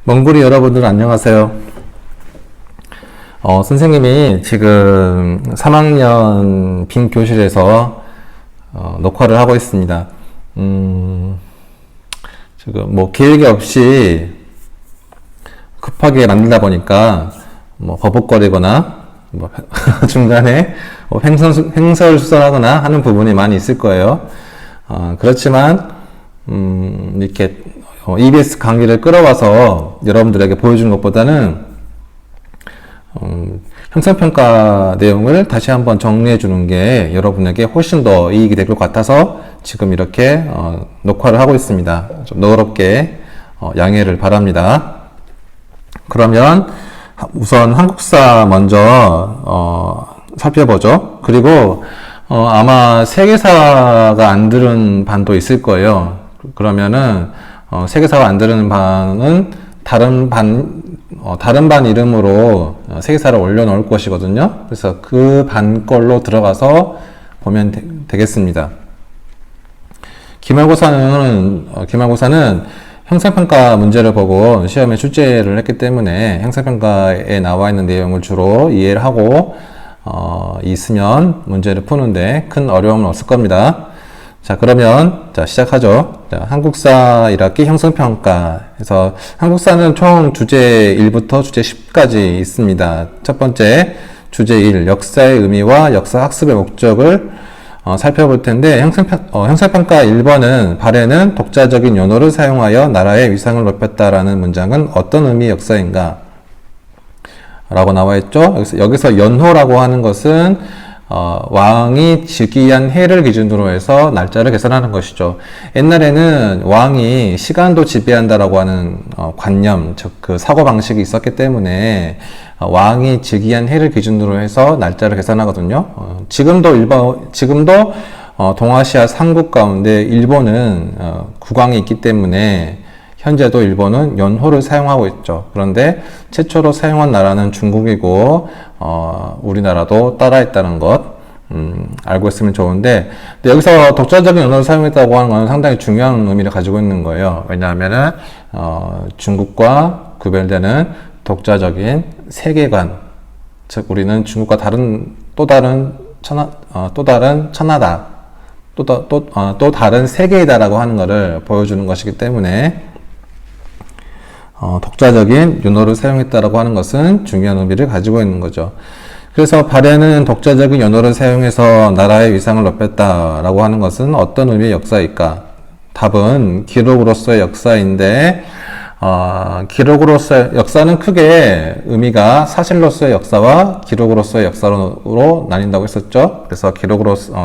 멍구리 여러분들 안녕하세요. 선생님이 지금 3학년 빈 교실에서 녹화를 하고 있습니다. 지금 뭐 계획이 없이 급하게 만들다 보니까 뭐 버벅거리거나 뭐 중간에 횡설수설하거나 하는 부분이 많이 있을 거예요. 그렇지만 이렇게 EBS 강의를 끌어와서 여러분들에게 보여주는 것보다는 형사평가 내용을 다시 한번 정리해 주는 게 여러분에게 훨씬 더 이익이 될 것 같아서 지금 이렇게 녹화를 하고 있습니다. 좀 너그럽게 양해를 바랍니다. 그러면 우선 한국사 먼저 살펴보죠. 그리고 아마 세계사가 안 들은 반도 있을 거예요. 그러면은 세계사가 안 들은 반은 다른 반 이름으로 세계사를 올려놓을 것이거든요. 그래서 그 반 걸로 들어가서 보면 되겠습니다. 기말고사는 형사평가 문제를 보고 시험에 출제를 했기 때문에 형사평가에 나와 있는 내용을 주로 이해를 하고 있으면 문제를 푸는데 큰 어려움은 없을 겁니다. 자, 그러면 시작하죠. 자, 한국사 1학기 형사평가 해서 한국사는 총 주제 1부터 주제 10까지 있습니다. 첫 번째 주제 1 역사의 의미와 역사 학습의 목적을 살펴볼 텐데 형사평가 1번은 발해는 독자적인 연호를 사용하여 나라의 위상을 높였다라는 문장은 어떤 의미의 역사인가? 라고 나와 있죠. 여기서 연호라고 하는 것은 왕이 즉위한 해를 기준으로 해서 날짜를 계산하는 것이죠. 옛날에는 왕이 시간도 지배한다라고 하는 관념, 즉 그 사고방식이 있었기 때문에 왕이 즉위한 해를 기준으로 해서 날짜를 계산하거든요. 지금도 동아시아 3국 가운데 일본은 국왕이 있기 때문에 현재도 일본은 연호를 사용하고 있죠. 그런데 최초로 사용한 나라는 중국이고 우리나라도 따라했다는 것 알고 있으면 좋은데, 근데 여기서 독자적인 연호를 사용했다고 하는 건 상당히 중요한 의미를 가지고 있는 거예요. 왜냐하면은 중국과 구별되는 독자적인 세계관, 즉 우리는 중국과 또 다른 천하다, 또 다른 세계이다라고 하는 것을 보여주는 것이기 때문에 독자적인 연호를 사용했다라고 하는 것은 중요한 의미를 가지고 있는 거죠. 그래서 발해는 독자적인 연호를 사용해서 나라의 위상을 높였다라고 하는 것은 어떤 의미의 역사일까? 답은 기록으로서의 역사인데 기록으로서의 역사는 크게 의미가 사실로서의 역사와 기록으로서의 역사로 나뉜다고 했었죠. 그래서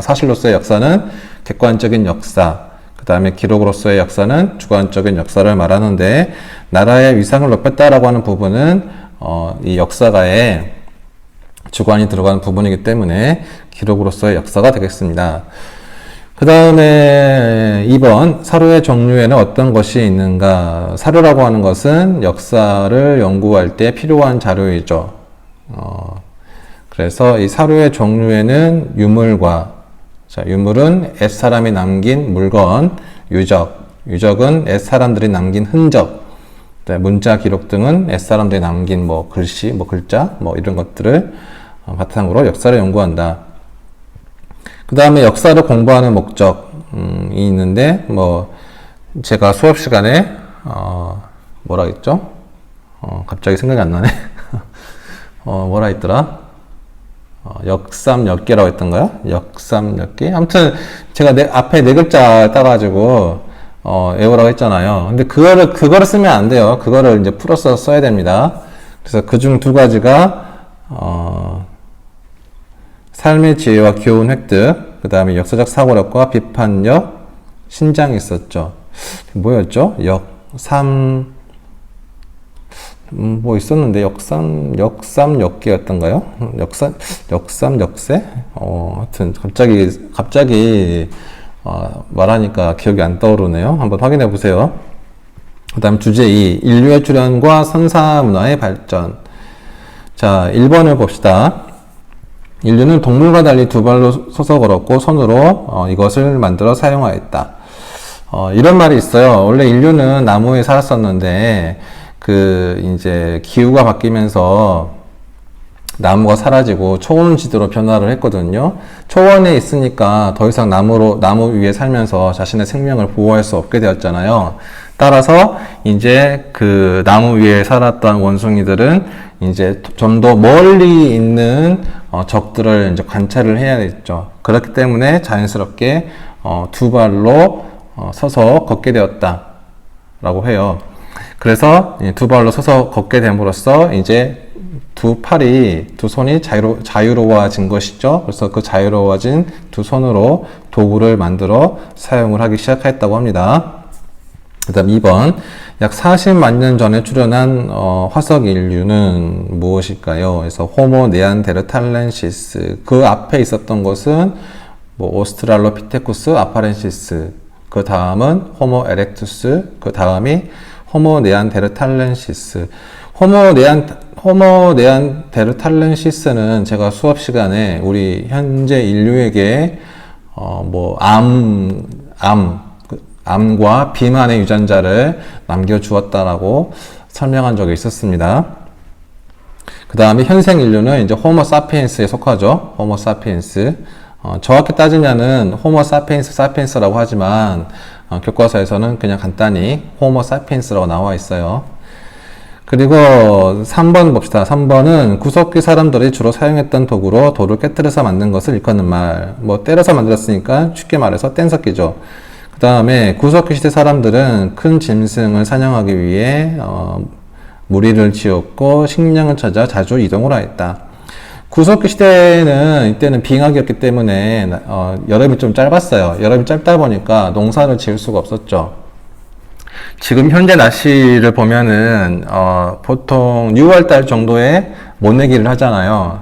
사실로서의 역사는 객관적인 역사, 그 다음에 기록으로서의 역사는 주관적인 역사를 말하는데, 나라의 위상을 높였다라고 하는 부분은 이 역사가에 주관이 들어가는 부분이기 때문에 기록으로서의 역사가 되겠습니다. 그 다음에 2번 사료의 종류에는 어떤 것이 있는가? 사료라고 하는 것은 역사를 연구할 때 필요한 자료이죠. 그래서 이 사료의 종류에는 유물은 옛사람이 남긴 물건, 유적은 옛사람들이 남긴 흔적, 문자 기록 등은 옛사람들이 남긴 글씨, 글자, 이런 것들을 바탕으로 역사를 연구한다. 그 다음에 역사를 공부하는 목적이 있는데, 제가 수업 시간에, 뭐라 했죠? 갑자기 생각이 안 나네. 뭐라 했더라? 역삼역계라고 했던가요? 역삼역계? 아무튼, 제가 앞에 네 글자 따가지고, 외우라고 했잖아요. 근데 그거를 쓰면 안 돼요. 그거를 이제 풀어서 써야 됩니다. 그래서 그중 두 가지가, 삶의 지혜와 교훈 획득, 그 다음에 역사적 사고력과 비판력, 신장이 있었죠. 뭐였죠? 있었는데, 역삼역계였던가요? 역삼역세? 하여튼, 갑자기, 말하니까 기억이 안 떠오르네요. 한번 확인해 보세요. 그 다음 주제 2, 인류의 출현과 선사문화의 발전. 자, 1번을 봅시다. 인류는 동물과 달리 두 발로 서서 걸었고 손으로 이것을 만들어 사용하였다. 이런 말이 있어요. 원래 인류는 나무에 살았었는데 이제 기후가 바뀌면서 나무가 사라지고 초원지대로 변화를 했거든요. 초원에 있으니까 더 이상 나무 위에 살면서 자신의 생명을 보호할 수 없게 되었잖아요. 따라서 이제 그 나무 위에 살았던 원숭이들은 이제 좀 더 멀리 있는 적들을 이제 관찰을 해야 됐죠. 그렇기 때문에 자연스럽게 두 발로 서서 걷게 되었다라고 해요. 그래서 두 발로 서서 걷게 됨으로써 이제 두 손이 자유로워진 것이죠. 그래서 그 자유로워진 두 손으로 도구를 만들어 사용을 하기 시작했다고 합니다. 그 다음 2번. 약 40만 년 전에 출현한 화석 인류는 무엇일까요? 그래서 호모 네안데르탈렌시스. 그 앞에 있었던 것은 오스트랄로피테쿠스 아파렌시스. 그 다음은 호모 에렉투스. 그 다음이 호모 네안데르탈렌시스. 호모 네안데르탈렌시스는 제가 수업 시간에 우리 현재 인류에게 암과 비만의 유전자를 남겨주었다라고 설명한 적이 있었습니다. 그 다음에 현생 인류는 이제 호모 사피엔스에 속하죠. 호모 사피엔스. 정확히 따지면은 호모 사피엔스라고 하지만 교과서에서는 그냥 간단히 호모 사피엔스라고 나와 있어요. 그리고 3번 봅시다. 3번은 구석기 사람들이 주로 사용했던 도구로 돌을 깨뜨려서 만든 것을 일컫는 말. 때려서 만들었으니까 쉽게 말해서 뗀석기죠. 그 다음에 구석기 시대 사람들은 큰 짐승을 사냥하기 위해 무리를 지었고 식량을 찾아 자주 이동을 하였다. 구석기 시대는 이때는 빙하기였기 때문에 여름이 좀 짧았어요. 여름이 짧다 보니까 농사를 지을 수가 없었죠. 지금 현재 날씨를 보면은 보통 6월달 정도에 모내기를 하잖아요.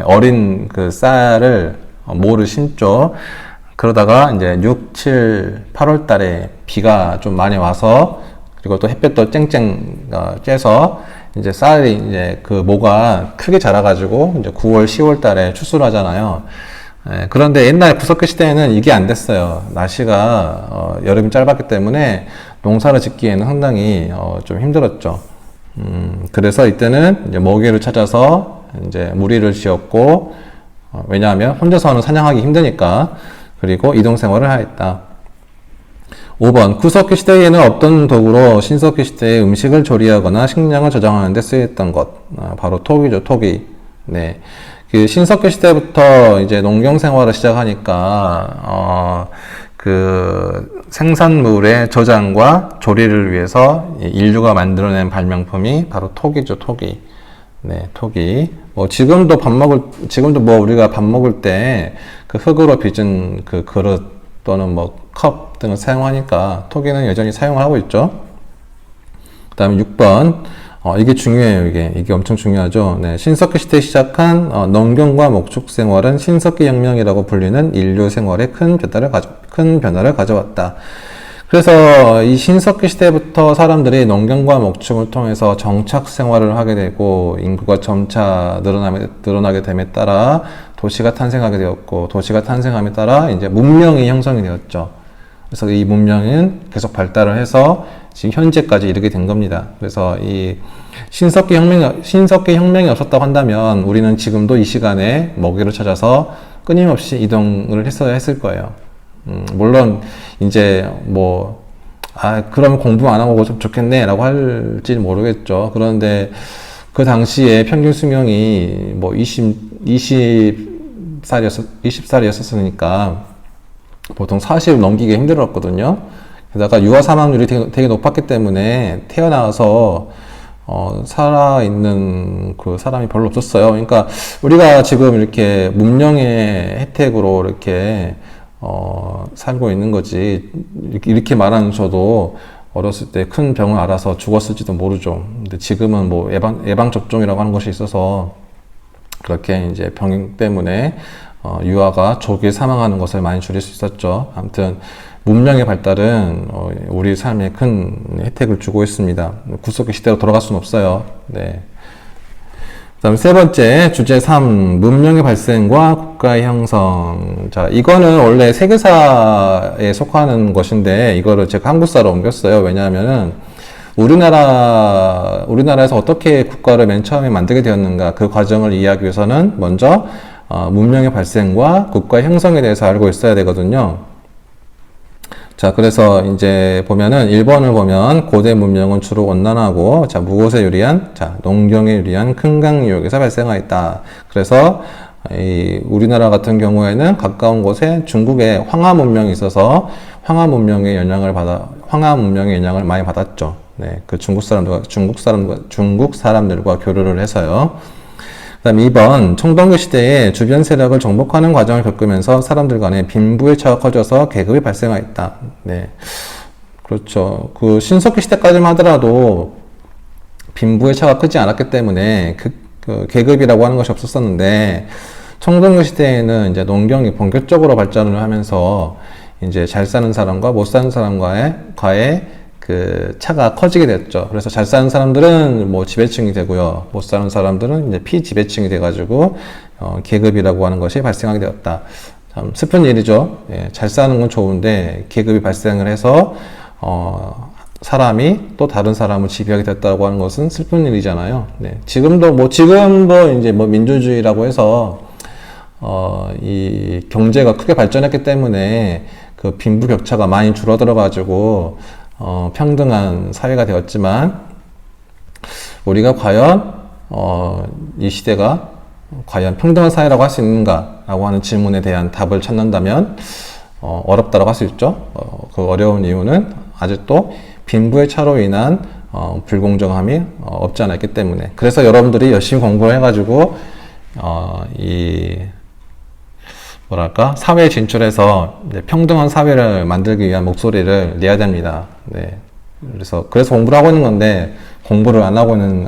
어린 그 쌀을 모를 심죠. 그러다가 이제 6, 7, 8월 달에 비가 좀 많이 와서 그리고 또 햇볕도 쨍쨍 쬐서 이제 쌀이 이제 그 모가 크게 자라가지고 이제 9월, 10월 달에 추수를 하잖아요. 그런데 옛날 구석기 시대에는 이게 안 됐어요. 날씨가 여름이 짧았기 때문에 농사를 짓기에는 상당히 좀 힘들었죠. 그래서 이때는 이제 먹이를 찾아서 이제 무리를 지었고 왜냐하면 혼자서는 사냥하기 힘드니까. 그리고 이동 생활을 하였다. 5번. 구석기 시대에는 어떤 도구로 신석기 시대에 음식을 조리하거나 식량을 저장하는 데 쓰였던 것. 바로 톡이죠, 톡이. 네. 그 신석기 시대부터 이제 농경 생활을 시작하니까, 그 생산물의 저장과 조리를 위해서 인류가 만들어낸 발명품이 바로 톡이죠, 톡이. 네, 톡이. 지금도 우리가 밥 먹을 때 그 흙으로 빚은 그 그릇 또는 컵 등을 사용하니까 톡이는 여전히 사용하고 있죠. 그 다음에 6번. 이게 중요해요, 이게 엄청 중요하죠. 네, 신석기 시대에 시작한 농경과 목축 생활은 신석기 혁명이라고 불리는 인류 생활에 큰 변화를 가져왔다. 그래서 이 신석기 시대부터 사람들이 농경과 목축을 통해서 정착 생활을 하게 되고 인구가 점차 늘어나게 됨에 따라 도시가 탄생하게 되었고 도시가 탄생함에 따라 이제 문명이 형성이 되었죠. 그래서 이 문명은 계속 발달을 해서 지금 현재까지 이르게 된 겁니다. 그래서 이 신석기 혁명이 없었다고 한다면 우리는 지금도 이 시간에 먹이를 찾아서 끊임없이 이동을 했어야 했을 거예요. 물론 이제 그러면 공부 안 하고 좀 좋겠네 라고 할지 모르겠죠. 그런데 그 당시에 평균 수명이 20살이었으니까 보통 40을 넘기기 힘들었거든요. 게다가 유아 사망률이 되게 높았기 때문에 태어나서 살아있는 그 사람이 별로 없었어요. 그러니까 우리가 지금 이렇게 문명의 혜택으로 이렇게 살고 있는 거지. 이렇게 말하는 저도 어렸을 때 큰 병을 앓아서 죽었을지도 모르죠. 근데 지금은 예방접종이라고 하는 것이 있어서 그렇게 이제 병 때문에 유아가 조기에 사망하는 것을 많이 줄일 수 있었죠. 아무튼 문명의 발달은 우리 삶에 큰 혜택을 주고 있습니다. 구석기 시대로 돌아갈 수는 없어요. 네. 다음 세 번째 주제 3 문명의 발생과 국가의 형성. 자, 이거는 원래 세계사에 속하는 것인데 이거를 제가 한국사로 옮겼어요. 왜냐하면은 우리나라에서 어떻게 국가를 맨 처음에 만들게 되었는가, 그 과정을 이해하기 위해서는 먼저 문명의 발생과 국가 형성에 대해서 알고 있어야 되거든요. 자, 그래서 이제 보면은 1번을 보면 고대 문명은 주로 온난하고, 자, 무엇에 유리한? 자, 농경에 유리한 큰 강 유역에서 발생하였다. 그래서 우리나라 같은 경우에는 가까운 곳에 중국의 황하 문명이 있어서 황하 문명의 영향을 많이 받았죠. 네, 그 중국 사람들과 교류를 해서요. 그 다음 2번, 청동기 시대에 주변 세력을 정복하는 과정을 겪으면서 사람들 간의 빈부의 차가 커져서 계급이 발생하였다. 네. 그렇죠. 그 신석기 시대까지만 하더라도 빈부의 차가 크지 않았기 때문에 그 계급이라고 하는 것이 없었었는데, 청동기 시대에는 이제 농경이 본격적으로 발전을 하면서 이제 잘 사는 사람과 못 사는 사람과의 그 차가 커지게 됐죠. 그래서 잘 사는 사람들은 뭐 지배층이 되고요, 못 사는 사람들은 이제 피지배층이 돼가지고 계급이라고 하는 것이 발생하게 되었다. 참 슬픈 일이죠. 예, 잘 사는 건 좋은데 계급이 발생을 해서 사람이 또 다른 사람을 지배하게 됐다고 하는 것은 슬픈 일이잖아요. 네, 지금도 이제 뭐 민주주의라고 해서 이 경제가 크게 발전했기 때문에 그 빈부 격차가 많이 줄어들어 가지고 평등한 사회가 되었지만, 우리가 과연 이 시대가 과연 평등한 사회라고 할 수 있는가라고 하는 질문에 대한 답을 찾는다면 어렵다고 할 수 있죠. 그 어려운 이유는 아직도 빈부의 차로 인한 불공정함이 없지 않아 있기 때문에. 그래서 여러분들이 열심히 공부를 해가지고 사회에 진출해서 평등한 사회를 만들기 위한 목소리를 내야 됩니다. 네. 그래서 공부를 하고 있는 건데, 공부를 안 하고 있는,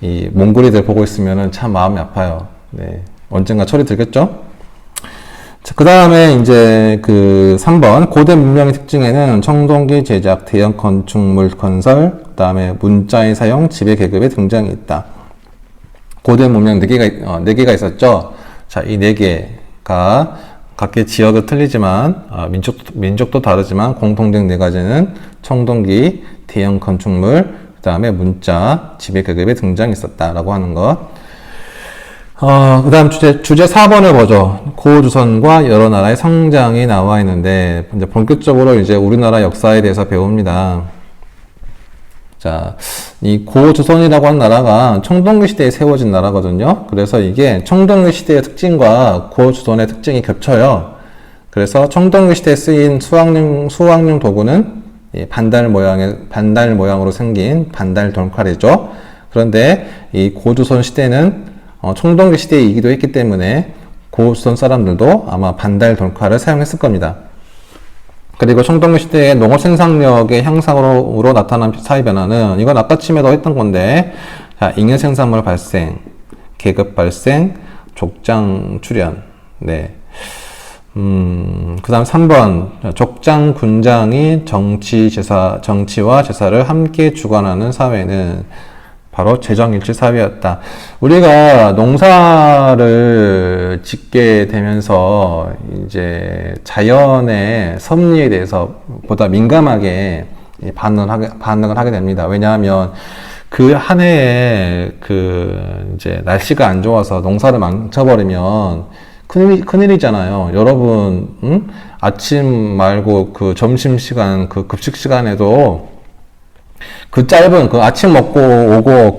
이 몽골이들 보고 있으면은 참 마음이 아파요. 네. 언젠가 철이 들겠죠? 자, 그 다음에 이제 그 3번, 고대 문명의 특징에는 청동기 제작, 대형 건축물 건설, 그 다음에 문자의 사용, 지배 계급의 등장이 있다. 고대 문명 4개가 있었죠? 자, 이 4개가 각기 지역은 틀리지만, 민족도 다르지만 공통된 4가지는 청동기, 대형 건축물, 그 다음에 문자, 지배 계급의 등장이 있었다라고 하는 것. 그 다음 주제 4번을 보죠. 고조선과 여러 나라의 성장이 나와 있는데, 이제 본격적으로 이제 우리나라 역사에 대해서 배웁니다. 자, 이 고조선이라고 하는 나라가 청동기 시대에 세워진 나라거든요. 그래서 이게 청동기 시대의 특징과 고조선의 특징이 겹쳐요. 그래서 청동기 시대에 쓰인 수학용 도구는 반달 모양으로 생긴 반달 돌칼이죠. 그런데 이 고조선 시대는 청동기 시대이기도 했기 때문에 고조선 사람들도 아마 반달 돌칼을 사용했을 겁니다. 그리고 청동기 시대의 농업 생산력의 향상으로 나타난 사회 변화는, 이건 아까 침에도 했던 건데, 자, 잉여 생산물 발생, 계급 발생, 족장 출현. 네. 그 다음 3번. 족장, 군장이 정치와 제사를 함께 주관하는 사회는 바로 재정일치 사회였다. 우리가 농사를 짓게 되면서 이제 자연의 섭리에 대해서 보다 민감하게 반응을 하게 됩니다. 왜냐하면 그 한 해에 이제 날씨가 안 좋아서 농사를 망쳐버리면 큰일이잖아요. 여러분, 아침 말고 그 점심시간, 그 급식시간에도 아침 먹고 오고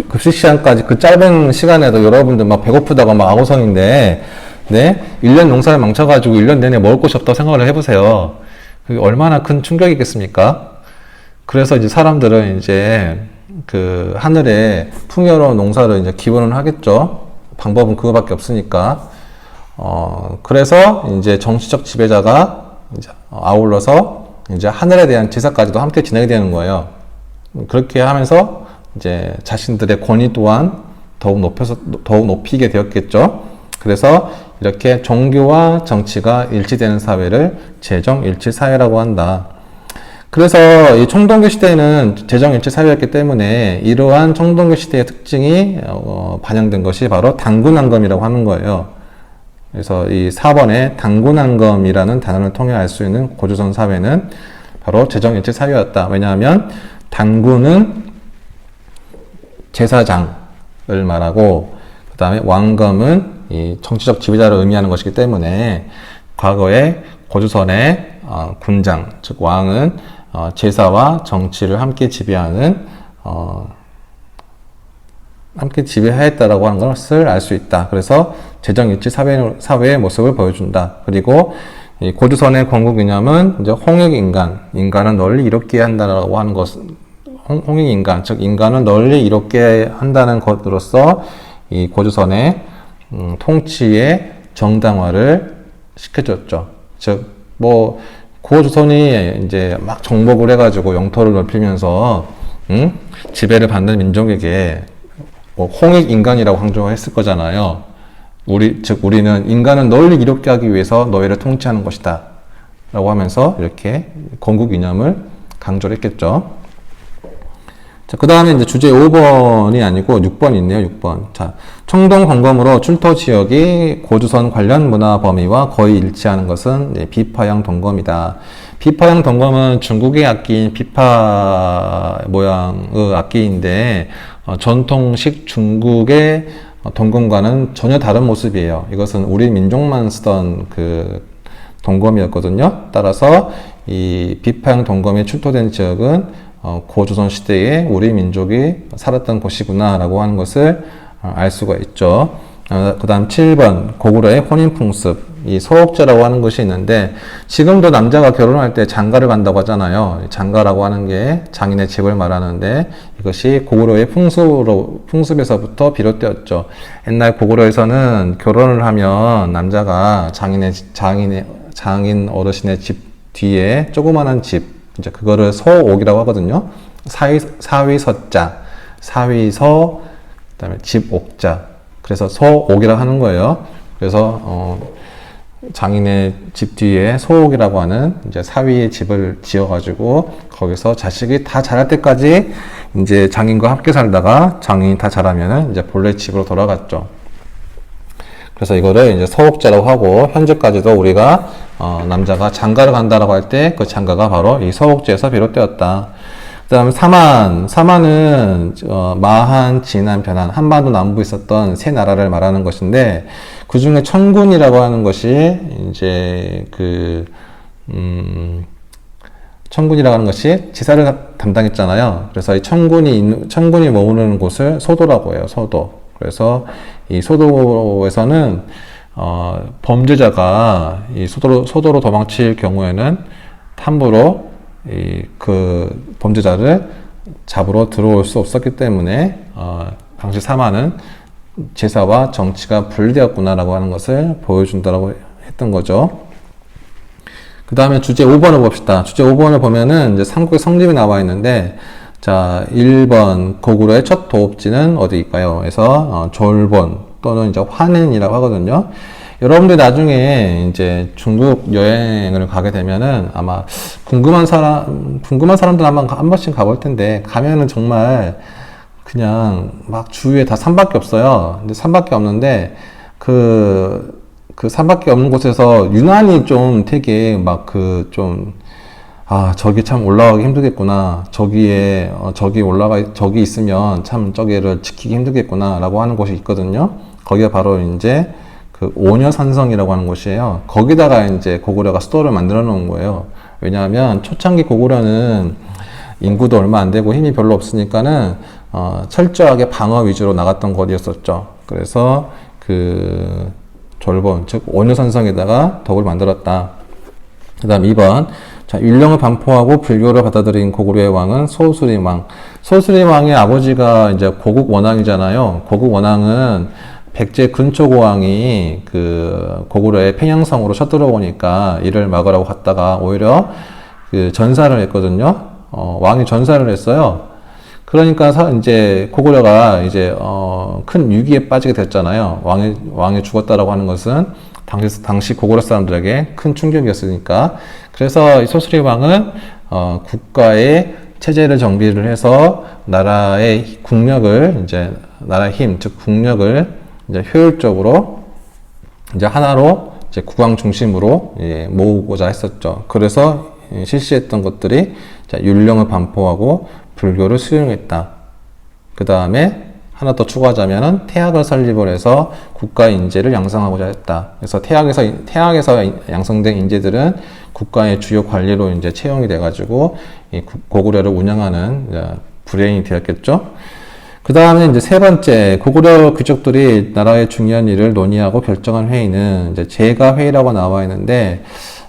급식 시간까지 그 짧은 시간에도 여러분들 막 배고프다고 막 아우성인데, 네? 1년 농사를 망쳐가지고 1년 내내 먹을 것이 없다고 생각을 해보세요. 그게 얼마나 큰 충격이겠습니까? 그래서 이제 사람들은 이제 그 하늘에 풍요로운 농사를 이제 기원을 하겠죠. 방법은 그거밖에 없으니까. 그래서 이제 정치적 지배자가 이제 아울러서 이제 하늘에 대한 제사까지도 함께 지내게 되는 거예요. 그렇게 하면서 이제 자신들의 권위 또한 더욱 높이게 되었겠죠. 그래서 이렇게 종교와 정치가 일치되는 사회를 재정일치 사회라고 한다. 그래서 이 청동기 시대는 재정일치 사회였기 때문에 이러한 청동기 시대의 특징이 반영된 것이 바로 단군왕검이라고 하는 거예요. 그래서 이 4번에 단군왕검이라는 단어를 통해 알 수 있는 고조선 사회는 바로 재정일치 사유였다. 왜냐하면 단군은 제사장을 말하고 그 다음에 왕검은 이 정치적 지휘자를 의미하는 것이기 때문에 과거에 고조선의 군장, 즉 왕은 제사와 정치를 함께 지배하는 함께 지배하였다라고 하는 것을 알 수 있다. 그래서 재정일치 사회의 모습을 보여준다. 그리고 이 고조선의 건국이념은 이제 홍익인간, 인간은 널리 이롭게 한다라고 하는 것은 홍익인간, 즉 인간은 널리 이롭게 한다는 것으로서 이 고조선의 통치의 정당화를 시켜줬죠. 즉 뭐 고조선이 이제 막 정복을 해가지고 영토를 넓히면서 지배를 받는 민족에게 뭐 홍익인간이라고 강조했을 거잖아요. 우리는 인간은 널리 이롭게 하기 위해서 너희를 통치하는 것이다 라고 하면서 이렇게 건국 이념을 강조를 했겠죠. 자, 그 다음에 이제 주제 5번이 아니고 6번이 있네요. 6번. 자, 청동 검검으로 출토 지역이 고조선 관련 문화 범위와 거의 일치하는 것은 비파형 동검이다. 비파형 동검은 중국의 악기인 비파 모양의 악기인데 전통식 중국의 동검과는 전혀 다른 모습이에요. 이것은 우리 민족만 쓰던 그 동검이었거든요. 따라서 이 비파형 동검이 출토된 지역은 고조선 시대에 우리 민족이 살았던 곳이구나 라고 하는 것을 알 수가 있죠. 그 다음 7번 고구려의 혼인풍습, 이 소옥제라고 하는 것이 있는데 지금도 남자가 결혼할 때 장가를 간다고 하잖아요. 장가라고 하는 게 장인의 집을 말하는데 이것이 고구려의 풍습에서부터 비롯되었죠. 옛날 고구려에서는 결혼을 하면 남자가 장인 어르신의 집 뒤에 조그마한 집, 이제 그거를 소옥이라고 하거든요. 사위서자, 사위서, 그다음에 집옥자. 그래서 소옥이라고 하는 거예요. 그래서 장인의 집 뒤에 소옥이라고 하는 이제 사위의 집을 지어가지고 거기서 자식이 다 자랄 때까지 이제 장인과 함께 살다가 장인이 다 자라면은 이제 본래 집으로 돌아갔죠. 그래서 이거를 이제 서옥제라고 하고 현재까지도 우리가 남자가 장가를 간다라고 할 때 그 장가가 바로 이 서옥제에서 비롯되었다. 그 다음에 사만은 마한, 진안, 변한 한반도 남부에 있었던 세 나라를 말하는 것인데 그 중에 청군이라고 하는 것이 이제 청군이라고 하는 것이 지사를 담당했잖아요. 그래서 이 청군이 머무르는 곳을 소도라고 해요. 소도. 그래서 이 소도에서는 범죄자가 이 소도로 도망칠 경우에는 함부로 그 범죄자를 잡으러 들어올 수 없었기 때문에 당시 사마는 제사와 정치가 분리되었구나라고 하는 것을 보여준다라고 했던 거죠. 그 다음에 주제 5번을 봅시다. 주제 5번을 보면은 이제 삼국의 성립이 나와 있는데, 자, 1번 고구려의 첫 도읍지는 어디일까요? 그래서 졸본 또는 이제 환인이라고 하거든요. 여러분들 나중에 이제 중국 여행을 가게 되면은 아마 궁금한 사람들 한 번씩 가볼 텐데, 가면은 정말 그냥 막 주위에 다 산밖에 없어요. 근데 산밖에 없는데 그 산밖에 없는 곳에서 유난히 좀 되게 막 저기 참 올라가기 힘들겠구나. 저기 있으면 참 저기를 지키기 힘들겠구나. 라고 하는 곳이 있거든요. 거기가 바로 이제 그 오녀산성이라고 하는 곳이에요. 거기다가 이제 고구려가 수도를 만들어 놓은 거예요. 왜냐하면 초창기 고구려는 인구도 얼마 안 되고 힘이 별로 없으니까는 철저하게 방어 위주로 나갔던 곳이었었죠. 그래서 그 졸본, 즉 오녀산성에다가 덕을 만들었다. 그 다음 2번, 자, 율령을 반포하고 불교를 받아들인 고구려의 왕은 소수림왕. 소수림왕의 아버지가 이제 고국원왕이잖아요. 고국원왕은 백제 근초고왕이 그 고구려의 평양성으로 쳐들어오니까 이를 막으라고 갔다가 오히려 그 전사를 했거든요. 왕이 전사를 했어요. 그러니까 이제 고구려가 이제 큰 위기에 빠지게 됐잖아요. 왕이 죽었다라고 하는 것은 당시 고구려 사람들에게 큰 충격이었으니까. 그래서 이 소수리 왕은 국가의 체제를 정비를 해서 나라의 국력을 이제 나라의 힘, 즉 국력을 이제 효율적으로 이제 하나로 이제 국왕 중심으로 모으고자 했었죠. 그래서 실시했던 것들이 자, 율령을 반포하고 불교를 수용했다. 그 다음에 하나 더 추가하자면은 태학을 설립을 해서 국가 인재를 양성하고자 했다. 그래서 태학에서 양성된 인재들은 국가의 주요 관리로 이제 채용이 돼가지고 이 고구려를 운영하는 브레인이 되었겠죠. 그 다음에 이제 세 번째, 고구려 귀족들이 나라의 중요한 일을 논의하고 결정한 회의는 이제 제가 회의라고 나와 있는데,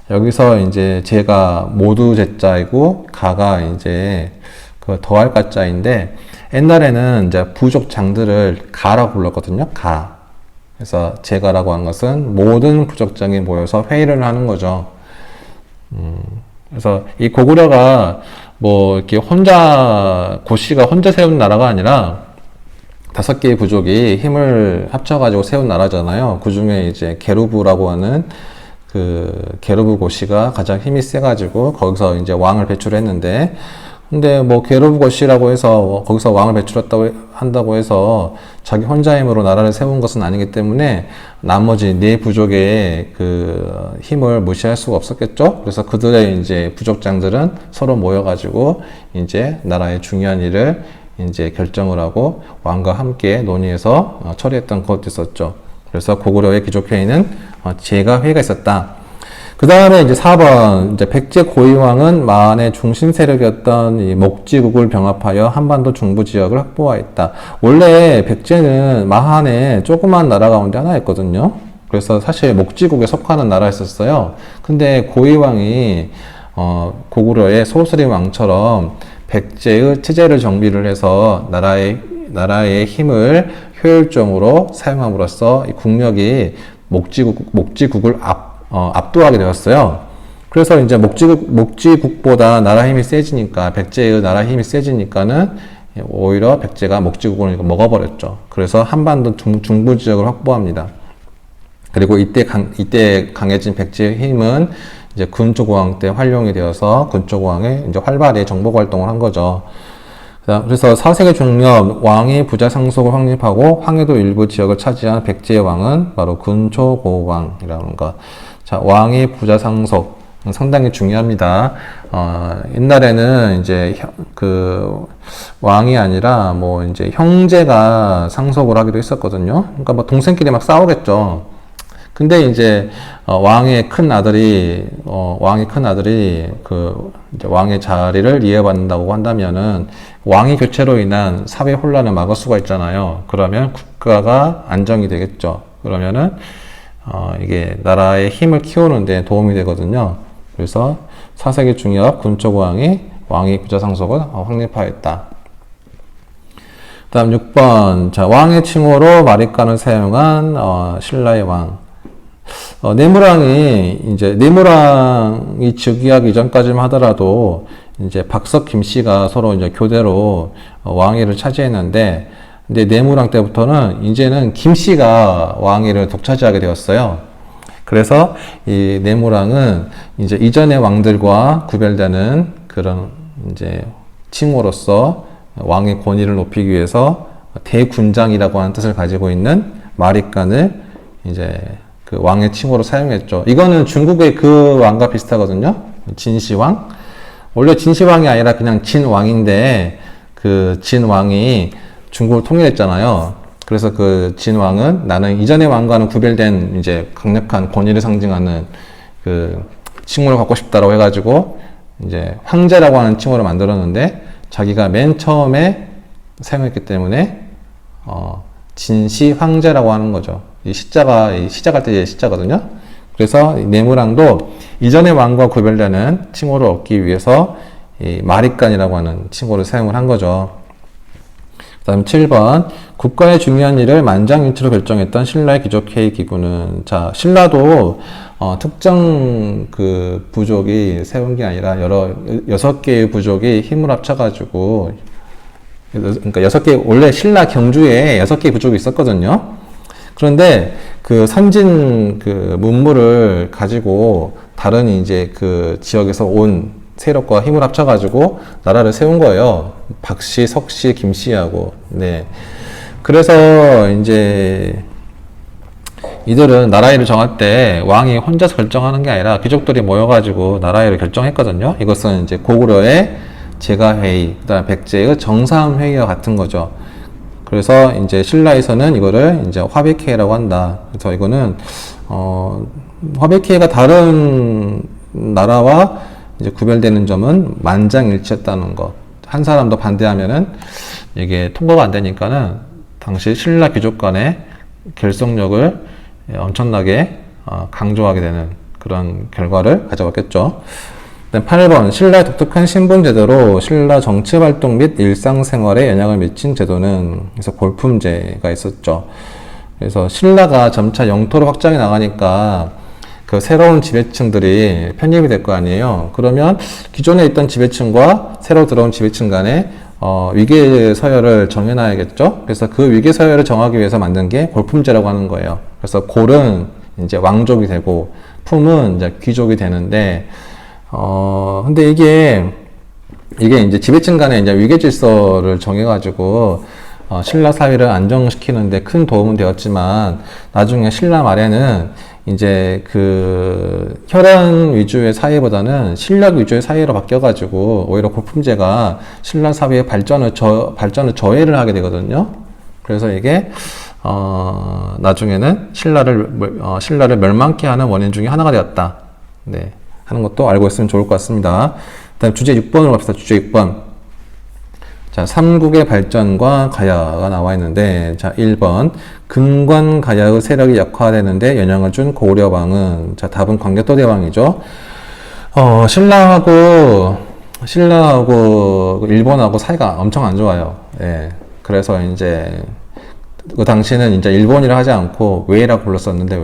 여기서 이제 제가 모두 제자이고 가가 이제 그 더할 가자인데, 옛날에는 이제 부족 장들을 가라고 불렀거든요. 가. 그래서 제가라고 한 것은 모든 부족장이 모여서 회의를 하는 거죠. 그래서 이 고구려가 뭐 이렇게 고씨가 혼자 세운 나라가 아니라 5개의 부족이 힘을 합쳐가지고 세운 나라잖아요. 그 중에 이제 게르부라고 하는 그 게르부 고씨가 가장 힘이 세가지고 거기서 이제 왕을 배출했는데, 근데 뭐 게르부 고씨라고 해서 거기서 왕을 배출한다고 해서 자기 혼자 힘으로 나라를 세운 것은 아니기 때문에 나머지 4부족의 그 힘을 무시할 수가 없었겠죠. 그래서 그들의 이제 부족장들은 서로 모여가지고 이제 나라의 중요한 일을 이제 결정을 하고 왕과 함께 논의해서 처리했던 것도 있었죠. 그래서 고구려의 귀족회의는 제가 회의가 있었다. 그 다음에 이제 4번, 이제 백제 고위왕은 마한의 중심 세력이었던 이 목지국을 병합하여 한반도 중부 지역을 확보하였다. 원래 백제는 마한의 조그만 나라 가운데 하나였거든요. 그래서 사실 목지국에 속하는 나라였었어요. 근데 고위왕이 고구려의 소수림 왕처럼 백제의 체제를 정비를 해서 나라의 힘을 효율적으로 사용함으로써 이 국력이 목지국을 압도하게 되었어요. 그래서 이제 목지국보다 나라 힘이 세지니까, 백제의 나라 힘이 세지니까는 오히려 백제가 목지국을 먹어버렸죠. 그래서 한반도 중부 지역을 확보합니다. 그리고 이때 강해진 백제의 힘은 이제 근초고왕 때 활용이 되어서 근초고왕이 이제 활발히 정복 활동을 한 거죠. 그래서 4세기 중엽 왕이 부자 상속을 확립하고 황해도 일부 지역을 차지한 백제의 왕은 바로 근초고왕이라는 것. 자, 왕이 부자 상속 상당히 중요합니다. 옛날에는 이제 그 왕이 아니라 뭐 이제 형제가 상속을 하기도 했었거든요. 그러니까 뭐 동생끼리 막 싸우겠죠. 근데 이제 왕의 큰 아들이 그 이제 왕의 자리를 이해받는다고 한다면은 왕위 교체로 인한 사회 혼란을 막을 수가 있잖아요. 그러면 국가가 안정이 되겠죠. 그러면은 이게 나라의 힘을 키우는 데 도움이 되거든요. 그래서 4세기 중엽 근초고왕이 왕위 부자 상속을 확립하였다. 다음 6번. 자, 왕의 칭호로 마립간을 사용한 신라의 왕. 내무랑이 즉위하기 이전까지만 하더라도 이제 박석 김씨가 서로 이제 교대로 왕위를 차지했는데, 근데 내무랑 때부터는 이제는 김씨가 왕위를 독차지하게 되었어요. 그래서 이 내무랑은 이제 이전의 왕들과 구별되는 그런 이제 칭호로서 왕의 권위를 높이기 위해서 대군장이라고 하는 뜻을 가지고 있는 마립간을 이제 그 왕의 칭호로 사용했죠. 이거는 중국의 그 왕과 비슷하거든요. 진시황. 원래 진시황이 아니라 그냥 진왕인데, 그 진왕이 중국을 통일했잖아요. 그래서 그 진왕은 나는 이전의 왕과는 구별된 이제 강력한 권위를 상징하는 그 칭호를 갖고 싶다라고 해가지고 이제 황제라고 하는 칭호를 만들었는데, 자기가 맨 처음에 사용했기 때문에 진시 황제라고 하는 거죠. 이 시자가 시작할 때 시자거든요. 그래서 내무랑도 이전의 왕과 구별되는 칭호를 얻기 위해서 이 마립간이라고 하는 칭호를 사용을 한 거죠. 그다음 7번. 국가의 중요한 일을 만장일치로 결정했던 신라의 귀족회의 기구는, 자, 신라도 특정 그 부족이 세운 게 아니라 6개의 부족이 힘을 합쳐가지고, 그러니까 6개, 원래 신라 경주에 6개의 부족이 있었거든요. 그런데 그 선진 그 문물을 가지고 다른 이제 그 지역에서 온 세력과 힘을 합쳐가지고 나라를 세운 거예요. 박씨, 석씨, 김씨하고. 네. 그래서 이제 이들은 나라일을 정할 때 왕이 혼자서 결정하는 게 아니라 귀족들이 모여가지고 나라일을 결정했거든요. 이것은 이제 고구려의 제가회의, 그다음 백제의 정사회의와 같은 거죠. 그래서 이제 신라에서는 이거를 이제 화백회의라고 한다. 그래서 이거는 화백회의가 다른 나라와 이제 구별되는 점은 만장일치였다는 것. 한 사람도 반대하면은 이게 통과가 안 되니까는 당시 신라 귀족 간의 결속력을 엄청나게 강조하게 되는 그런 결과를 가져왔겠죠. 8번 신라의 독특한 신분 제도로 신라 정치 활동 및 일상생활에 영향을 미친 제도는 그래서 골품제가 있었죠. 그래서 신라가 점차 영토로 확장해 나가니까 그 새로운 지배층들이 편입이 될 거 아니에요. 그러면 기존에 있던 지배층과 새로 들어온 지배층 간에 위계 서열을 정해놔야겠죠. 그래서 그 위계 서열을 정하기 위해서 만든 게 골품제라고 하는 거예요. 그래서 골은 이제 왕족이 되고 품은 이제 귀족이 되는데 근데 이게 이제 지배층 간에 이제 위계 질서를 정해가지고 신라 사회를 안정시키는데 큰 도움은 되었지만 나중에 신라 말에는 이제 그 혈연 위주의 사회보다는 실력 위주의 사회로 바뀌어가지고 오히려 골품제가 신라 사회의 발전을 저해를 하게 되거든요. 그래서 이게 나중에는 신라를 멸망케 하는 원인 중에 하나가 되었다. 네, 하는 것도 알고 있으면 좋을 것 같습니다. 다음 주제 6번으로 갑시다. 주제 6번. 자, 삼국의 발전과 가야가 나와 있는데, 자, 1번. 근관 가야의 세력이 약화되는데 영향을 준 고구려 왕은, 자, 답은 광개토대왕이죠. 신라하고 일본하고 사이가 엄청 안 좋아요. 예. 그래서 이제, 그 당시는 이제 일본이라 하지 않고 외라고 불렀었는데,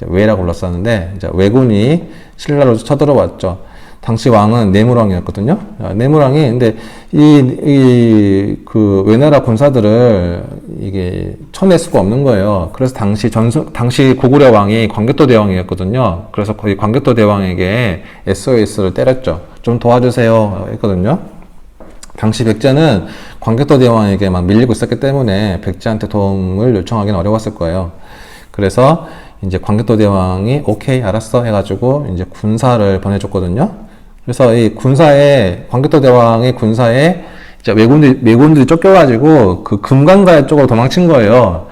외라고 불렀었는데, 이제 왜군이 신라로 쳐들어왔죠. 당시 왕은 내무왕이었거든요. 내무왕이, 근데, 그, 외나라 군사들을, 이게, 쳐낼 수가 없는 거예요. 그래서 당시 고구려 왕이 광개토 대왕이었거든요. 그래서 거의 광개토 대왕에게 SOS를 때렸죠. 좀 도와주세요. 했거든요. 당시 백제는 광개토 대왕에게 막 밀리고 있었기 때문에 백제한테 도움을 요청하기는 어려웠을 거예요. 그래서, 이제 광개토 대왕이 오케이 알았어 해가지고 이제 군사를 보내줬거든요. 그래서 이 광개토 대왕의 군사에 이제 왜군들이 쫓겨가지고 그 금강가야 쪽으로 도망친 거예요.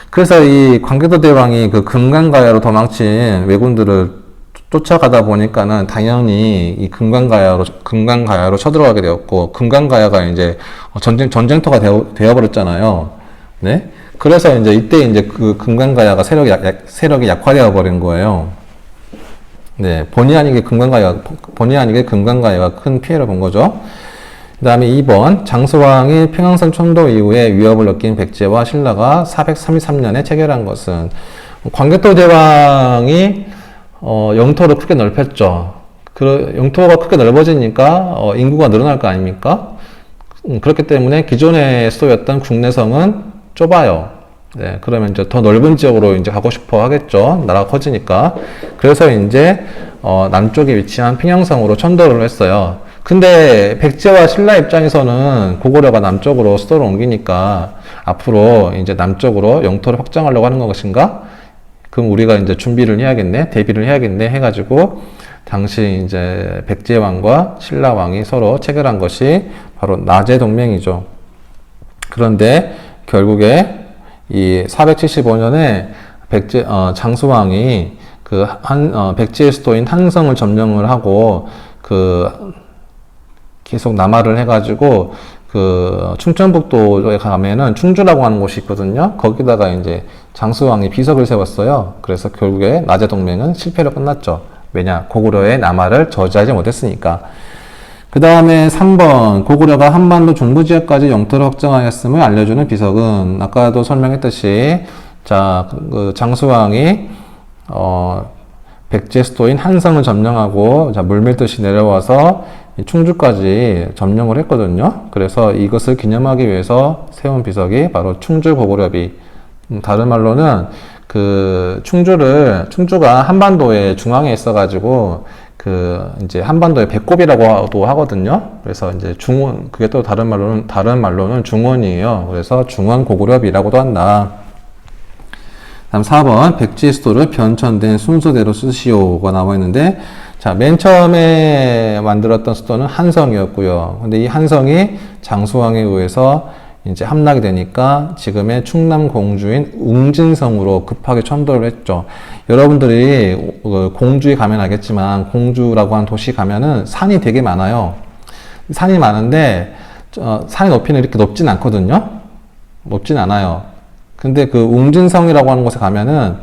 그래서 이 광개토 대왕이 그 금강가야로 도망친 왜군들을 쫓아가다 보니까는 당연히 이 금강가야로 쳐들어가게 되었고, 금강가야가 이제 전쟁터가 되어버렸잖아요. 네? 그래서 이때 그 금강가야가 세력이 약화되어 버린 거예요. 네, 본의 아니게 금강가야가 큰 피해를 본 거죠. 그 다음에 2번, 장수왕이 평양선 천도 이후에 위협을 느낀 백제와 신라가 433년에 체결한 것은, 광개토 대왕이, 영토를 크게 넓혔죠. 영토가 크게 넓어지니까, 인구가 늘어날 거 아닙니까? 그렇기 때문에 기존에 쏘였던 국내성은 좁아요. 네, 그러면 이제 더 넓은 지역으로 이제 가고 싶어 하겠죠. 나라가 커지니까. 그래서 이제, 남쪽에 위치한 평양성으로 천도를 했어요. 근데 백제와 신라 입장에서는 고구려가 남쪽으로 수도를 옮기니까 앞으로 이제 남쪽으로 영토를 확장하려고 하는 것인가? 그럼 우리가 이제 대비를 해야겠네 해가지고, 당시 이제 백제왕과 신라왕이 서로 체결한 것이 바로 나제동맹이죠. 그런데 결국에 이 475년에 장수왕이 백제의 수도인 한성을 점령을 하고 계속 남하를 해가지고 충청북도에 가면은 충주라고 하는 곳이 있거든요. 거기다가 이제 장수왕이 비석을 세웠어요. 그래서 결국에 나제동맹은 실패로 끝났죠. 왜냐? 고구려의 남하를 저지하지 못했으니까. 그 다음에 3번, 고구려가 한반도 중부지역까지 영토를 확장하였음을 알려주는 비석은, 아까도 설명했듯이, 자, 장수왕이, 백제 수도인 한성을 점령하고, 자, 물밀듯이 내려와서 충주까지 점령을 했거든요. 그래서 이것을 기념하기 위해서 세운 비석이 바로 충주 고구려비. 다른 말로는, 충주가 한반도의 중앙에 있어가지고, 이제 한반도의 배꼽이라고도 하거든요. 그래서 이제 그게 또 다른 말로는 중원이에요. 그래서 중원 고구려비라고도 한다. 다음 4번 백제 수도를 변천된 순서대로 쓰시오가 나와 있는데, 자, 맨 처음에 만들었던 수도는 한성이었고요. 근데 이 한성이 장수왕에 의해서 이제 함락이 되니까 지금의 충남 공주인 웅진성으로 급하게 천도를 했죠. 여러분들이 공주에 가면 알겠지만 공주라고 하는 도시 가면은 산이 되게 많아요. 산이 많은데 산의 높이는 이렇게 높진 않거든요. 높진 않아요. 근데 그 웅진성이라고 하는 곳에 가면은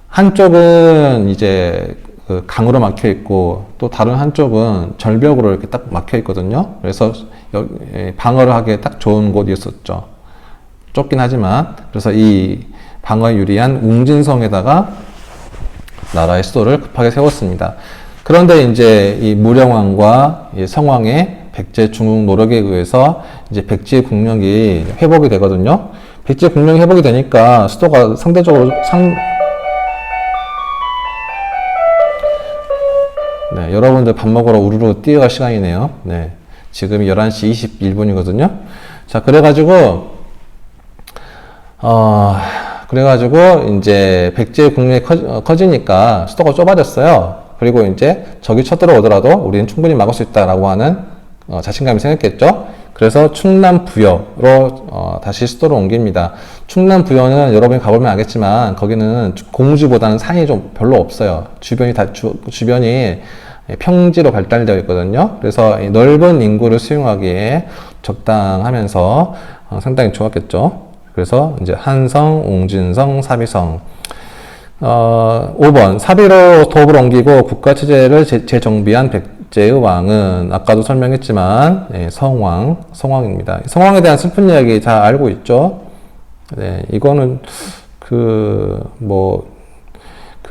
한쪽은 이제 그 강으로 막혀 있고 또 다른 한쪽은 절벽으로 이렇게 딱 막혀 있거든요. 그래서 방어를 하기에 딱 좋은 곳이었었죠. 좁긴 하지만. 그래서 이 방어에 유리한 웅진성에다가 나라의 수도를 급하게 세웠습니다. 그런데 이제 이 무령왕과 이 성왕의 백제 중흥 노력에 의해서 이제 백제 국력이 회복이 되거든요. 백제 국력이 회복이 되니까 수도가 상대적으로 네, 여러분들 밥 먹으러 우르르 뛰어갈 시간이네요. 네, 지금 11시 21분이거든요. 자, 그래가지고 이제 백제 국력이 커지니까 수도가 좁아졌어요. 그리고 이제 적이 쳐들어오더라도 우리는 충분히 막을 수 있다라고 하는 자신감이 생겼겠죠. 그래서 충남 부여로 다시 수도를 옮깁니다. 충남 부여는 여러분이 가보면 알겠지만 거기는 공주보다는 산이 좀 별로 없어요. 주변이 평지로 발달되어 있거든요. 그래서 넓은 인구를 수용하기에 적당하면서 상당히 좋았겠죠. 그래서 이제 한성, 웅진성, 사비성. 5번 사비로 도읍을 옮기고 국가체제를 재정비한 백제의 왕은 아까도 설명했지만 성왕입니다. 성왕에 대한 슬픈 이야기 다 알고 있죠. 네, 이거는 그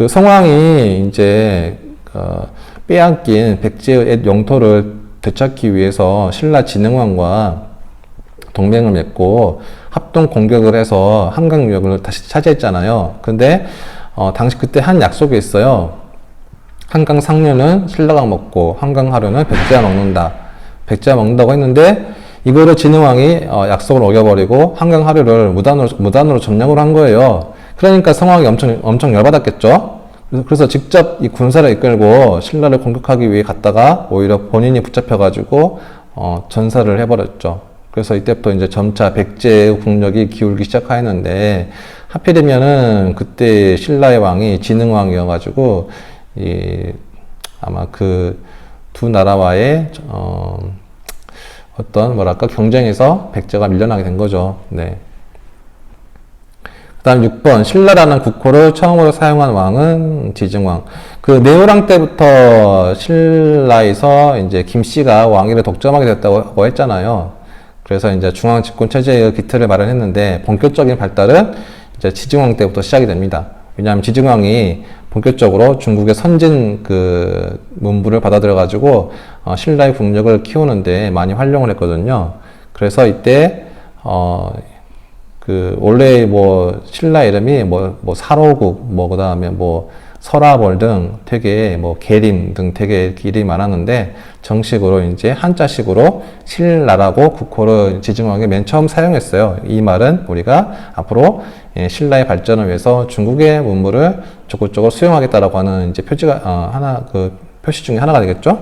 성왕이 이제 빼앗긴 백제의 영토를 되찾기 위해서 신라 진흥왕과 동맹을 맺고 합동 공격을 해서 한강유역을 다시 차지했잖아요. 근데 당시 그때 한 약속이 있어요. 한강 상류는 신라가 먹고 한강 하류는 백제가 먹는다. 백제가 먹는다고 했는데 이거를 진흥왕이 약속을 어겨버리고 한강 하류를 무단으로 점령을 한 거예요. 그러니까 성왕이 엄청 열받았겠죠. 그래서 직접 이 군사를 이끌고 신라를 공격하기 위해 갔다가 오히려 본인이 붙잡혀가지고 전사를 해버렸죠. 그래서 이때부터 이제 점차 백제의 국력이 기울기 시작하였는데 하필이면은 그때 신라의 왕이 진흥왕이어가지고 아마 그 두 나라와의 어떤 경쟁에서 백제가 밀려나게 된 거죠. 네. 그 다음 6번 신라라는 국호를 처음으로 사용한 왕은 지증왕. 그 네오랑 때부터 신라에서 이제 김씨가 왕위를 독점하게 됐다고 했잖아요. 그래서 이제 중앙 집권 체제의 기틀을 마련했는데 본격적인 발달은 이제 지증왕 때부터 시작이 됩니다. 왜냐하면 지증왕이 본격적으로 중국의 선진 그 문부를 받아들여 가지고 신라의 국력을 키우는데 많이 활용을 했거든요. 그래서 이때 그 원래 신라 이름이 사로국 그다음에 설화벌 등 되게 계림 등 되게 이름이 많았는데 정식으로 이제 한자식으로 신라라고 국호를 지증왕이 맨 처음 사용했어요. 이 말은 우리가 앞으로 신라의 발전을 위해서 중국의 문물을 적극적으로 수용하겠다라고 하는 이제 표지가 표시 중에 하나가 되겠죠.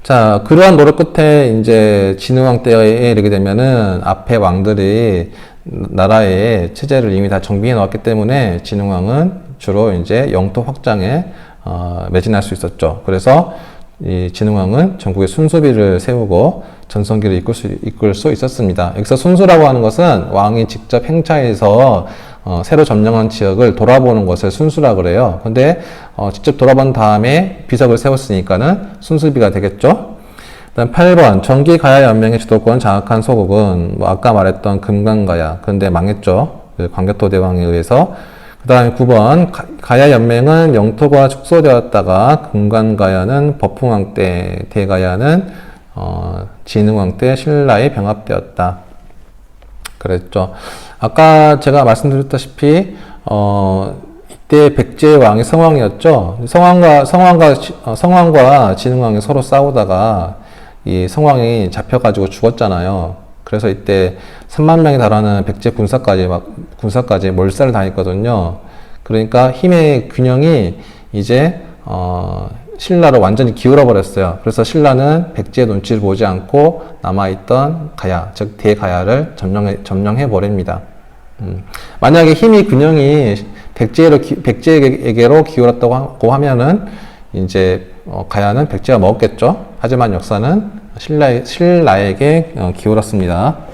자, 그러한 노력 끝에 이제 진흥왕 때에 이르게 되면은 앞에 왕들이 나라의 체제를 이미 다 정비해 놓았기 때문에 진흥왕은 주로 이제 영토 확장에 매진할 수 있었죠. 그래서 이 진흥왕은 전국에 순수비를 세우고 전성기를 이끌 수 있었습니다. 여기서 순수라고 하는 것은 왕이 직접 행차해서 새로 점령한 지역을 돌아보는 것을 순수라고 그래요. 근데 직접 돌아본 다음에 비석을 세웠으니까는 순수비가 되겠죠. 그다음 8번 전기 가야 연맹의 주도권을 장악한 소국은 아까 말했던 금강가야. 그런데 망했죠. 그 광개토 대왕에 의해서. 그 다음에 9번 가야 연맹은 영토가 축소되었다가 금강가야는 법흥왕 때, 대가야는 진흥왕 때 신라에 병합되었다. 그랬죠. 아까 제가 말씀드렸다시피 이때 백제의 왕이 성왕이었죠. 성왕과 진흥왕이 서로 싸우다가 이 성왕이 잡혀가지고 죽었잖아요. 그래서 이때 3만 명에 달하는 백제 군사까지 몰살을 당했거든요. 그러니까 힘의 균형이 이제 신라로 완전히 기울어 버렸어요. 그래서 신라는 백제의 눈치를 보지 않고 남아있던 가야, 즉 대가야를 점령해 버립니다. 만약에 힘의 균형이 백제에게로 기울었다고 하면은 이제 가야는 백제가 먹었겠죠. 하지만 역사는 신라에게 기울었습니다.